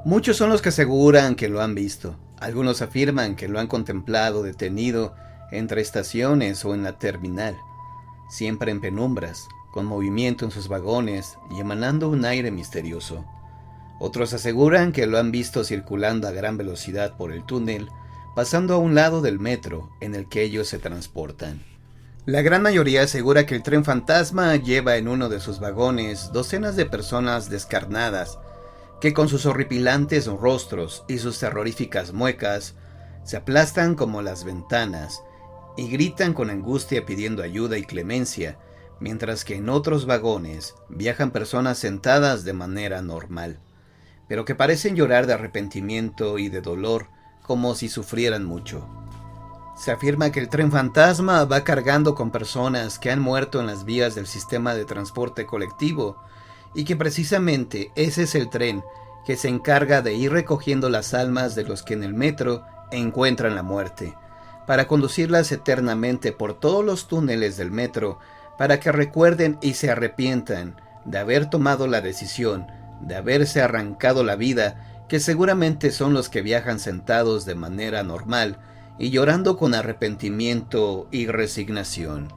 Muchos son los que aseguran que lo han visto. Algunos afirman que lo han contemplado detenido entre estaciones o en la terminal, siempre en penumbras, con movimiento en sus vagones y emanando un aire misterioso. Otros aseguran que lo han visto circulando a gran velocidad por el túnel, pasando a un lado del metro en el que ellos se transportan. La gran mayoría asegura que el tren fantasma lleva en uno de sus vagones docenas de personas descarnadas que con sus horripilantes rostros y sus terroríficas muecas se aplastan como las ventanas y gritan con angustia pidiendo ayuda y clemencia, mientras que en otros vagones viajan personas sentadas de manera normal, pero que parecen llorar de arrepentimiento y de dolor como si sufrieran mucho. Se afirma que el tren fantasma va cargando con personas que han muerto en las vías del sistema de transporte colectivo y que precisamente ese es el tren que se encarga de ir recogiendo las almas de los que en el metro encuentran la muerte, para conducirlas eternamente por todos los túneles del metro, para que recuerden y se arrepientan de haber tomado la decisión, de haberse arrancado la vida, que seguramente son los que viajan sentados de manera normal y llorando con arrepentimiento y resignación,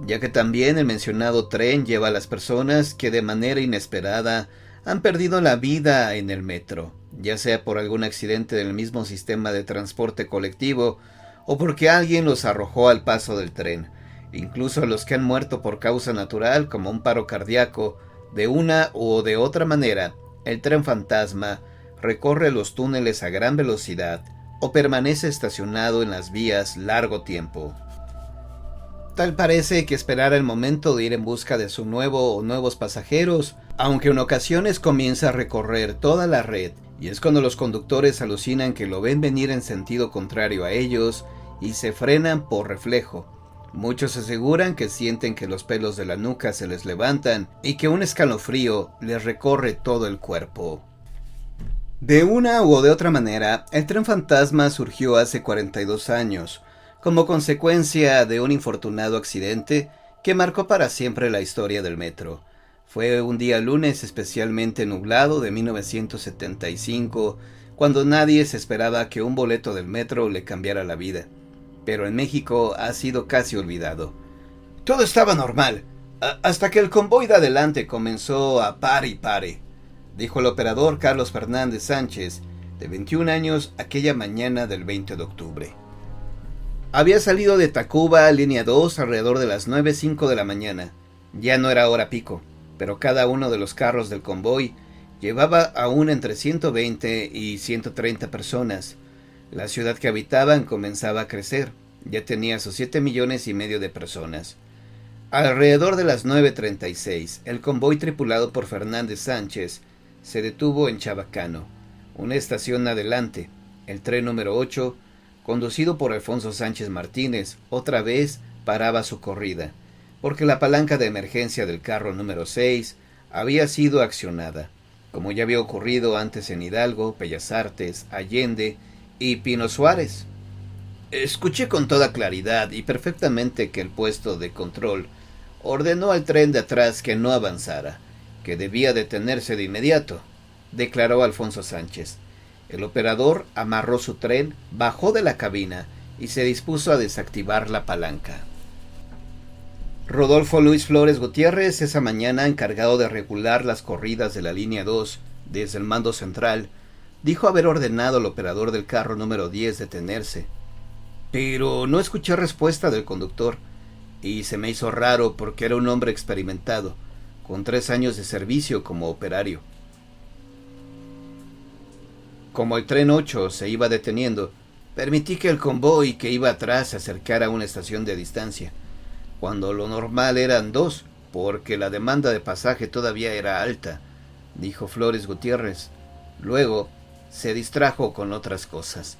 ya que también el mencionado tren lleva a las personas que de manera inesperada han perdido la vida en el metro, ya sea por algún accidente del mismo sistema de transporte colectivo o porque alguien los arrojó al paso del tren, incluso a los que han muerto por causa natural como un paro cardíaco. De una u de otra manera, el tren fantasma recorre los túneles a gran velocidad o permanece estacionado en las vías largo tiempo. Tal parece que esperará el momento de ir en busca de su nuevo o nuevos pasajeros, aunque en ocasiones comienza a recorrer toda la red, y es cuando los conductores alucinan que lo ven venir en sentido contrario a ellos y se frenan por reflejo. Muchos aseguran que sienten que los pelos de la nuca se les levantan y que un escalofrío les recorre todo el cuerpo. De una u de otra manera, el tren fantasma surgió hace 42 años, como consecuencia de un infortunado accidente que marcó para siempre la historia del metro. Fue un día lunes especialmente nublado de 1975, cuando nadie se esperaba que un boleto del metro le cambiara la vida. Pero en México ha sido casi olvidado. Todo estaba normal, hasta que el convoy de adelante comenzó a pare y pare, dijo el operador Carlos Fernández Sánchez, de 21 años, aquella mañana del 20 de octubre. Había salido de Tacuba, línea 2, alrededor de las 9:05 de la mañana. Ya no era hora pico, pero cada uno de los carros del convoy llevaba aún entre 120 y 130 personas. La ciudad que habitaban comenzaba a crecer, ya tenía sus 7,5 millones de personas. Alrededor de las 9:36, el convoy tripulado por Fernández Sánchez se detuvo en Chabacano, una estación adelante. El tren número 8, conducido por Alfonso Sánchez Martínez, otra vez paraba su corrida, porque la palanca de emergencia del carro número 6 había sido accionada, como ya había ocurrido antes en Hidalgo, Bellas Artes, Allende y Pino Suárez. Escuché con toda claridad y perfectamente que el puesto de control ordenó al tren de atrás que no avanzara, que debía detenerse de inmediato, declaró Alfonso Sánchez. El operador amarró su tren, bajó de la cabina y se dispuso a desactivar la palanca. Rodolfo Luis Flores Gutiérrez, esa mañana encargado de regular las corridas de la línea 2 desde el mando central, dijo haber ordenado al operador del carro número 10 detenerse. Pero no escuché respuesta del conductor, y se me hizo raro porque era un hombre experimentado, con 3 años de servicio como operario. Como el tren 8 se iba deteniendo, permití que el convoy que iba atrás se acercara a una estación de distancia, cuando lo normal eran 2, porque la demanda de pasaje todavía era alta, dijo Flores Gutiérrez. Luego se distrajo con otras cosas.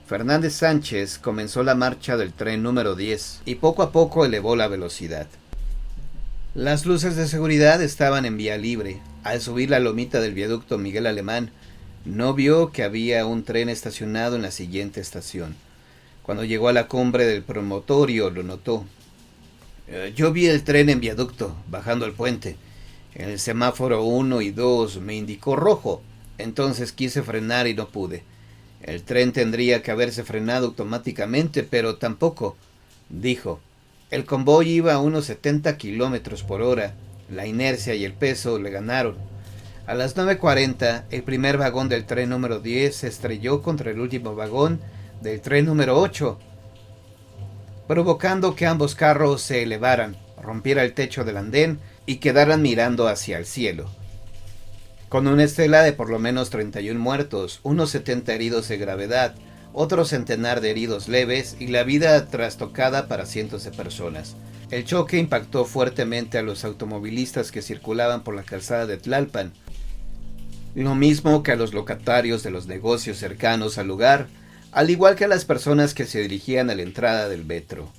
Fernández Sánchez comenzó la marcha del tren número 10 y poco a poco elevó la velocidad. Las luces de seguridad estaban en vía libre. Al subir la lomita del viaducto Miguel Alemán, no vio que había un tren estacionado en la siguiente estación. Cuando llegó a la cumbre del promontorio lo notó. Yo vi el tren en viaducto, bajando el puente. En el semáforo 1 y 2 me indicó rojo, Entonces quise frenar y no pude. El tren tendría que haberse frenado automáticamente, pero tampoco, dijo. El convoy iba a unos 70 kilómetros por hora. La inercia y el peso le ganaron. A las 9:40, el primer vagón del tren número 10 se estrelló contra el último vagón del tren número 8, provocando que ambos carros se elevaran, rompiera el techo del andén y quedaran mirando hacia el cielo. Con una estela de por lo menos 31 muertos, unos 70 heridos de gravedad, otro centenar de heridos leves y la vida trastocada para cientos de personas. El choque impactó fuertemente a los automovilistas que circulaban por la calzada de Tlalpan, lo mismo que a los locatarios de los negocios cercanos al lugar, al igual que a las personas que se dirigían a la entrada del metro.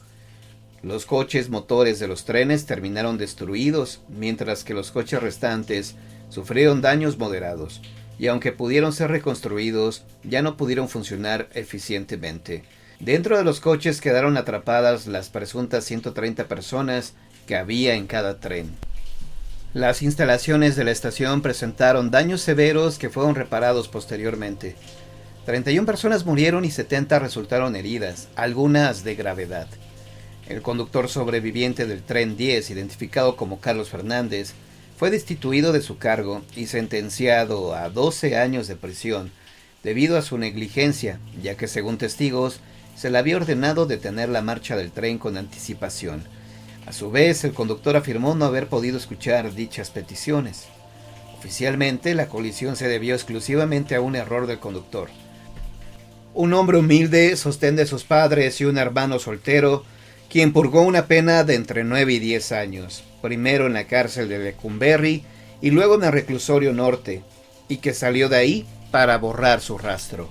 Los coches motores de los trenes terminaron destruidos, mientras que los coches restantes sufrieron daños moderados, y aunque pudieron ser reconstruidos, ya no pudieron funcionar eficientemente. Dentro de los coches quedaron atrapadas las presuntas 130 personas que había en cada tren. Las instalaciones de la estación presentaron daños severos que fueron reparados posteriormente. 31 personas murieron y 70 resultaron heridas, algunas de gravedad. El conductor sobreviviente del tren 10, identificado como Carlos Fernández, fue destituido de su cargo y sentenciado a 12 años de prisión debido a su negligencia, ya que según testigos se le había ordenado detener la marcha del tren con anticipación. A su vez, el conductor afirmó no haber podido escuchar dichas peticiones. Oficialmente, la colisión se debió exclusivamente a un error del conductor. Un hombre humilde, sostén de sus padres y un hermano soltero, quien purgó una pena de entre 9 y 10 años, primero en la cárcel de Lecumberri y luego en el reclusorio norte, y que salió de ahí para borrar su rastro.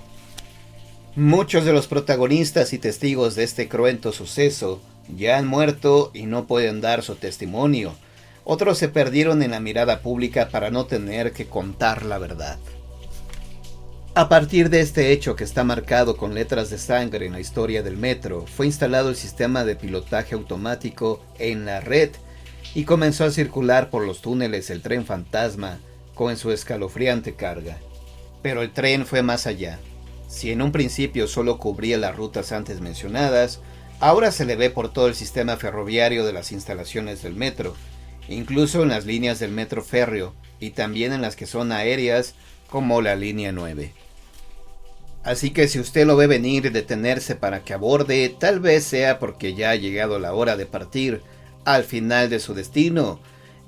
Muchos de los protagonistas y testigos de este cruento suceso ya han muerto y no pueden dar su testimonio. Otros se perdieron en la mirada pública para no tener que contar la verdad. A partir de este hecho que está marcado con letras de sangre en la historia del metro, fue instalado el sistema de pilotaje automático en la red y comenzó a circular por los túneles el tren fantasma con su escalofriante carga. Pero el tren fue más allá. Si en un principio solo cubría las rutas antes mencionadas, ahora se le ve por todo el sistema ferroviario de las instalaciones del metro, incluso en las líneas del metro férreo y también en las que son aéreas como la línea 9. Así que si usted lo ve venir y detenerse para que aborde, tal vez sea porque ya ha llegado la hora de partir al final de su destino,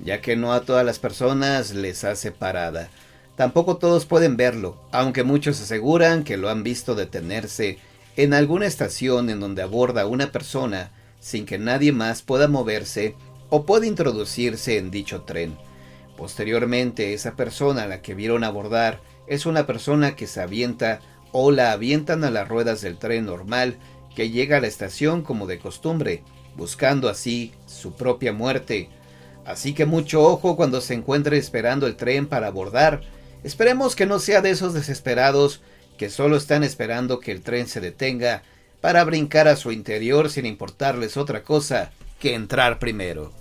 ya que no a todas las personas les hace parada. Tampoco todos pueden verlo, aunque muchos aseguran que lo han visto detenerse en alguna estación en donde aborda una persona sin que nadie más pueda moverse o pueda introducirse en dicho tren. Posteriormente, esa persona a la que vieron abordar es una persona que se avienta o la avientan a las ruedas del tren normal que llega a la estación como de costumbre, buscando así su propia muerte. Así que mucho ojo cuando se encuentre esperando el tren para abordar. Esperemos que no sea de esos desesperados que solo están esperando que el tren se detenga para brincar a su interior sin importarles otra cosa que entrar primero.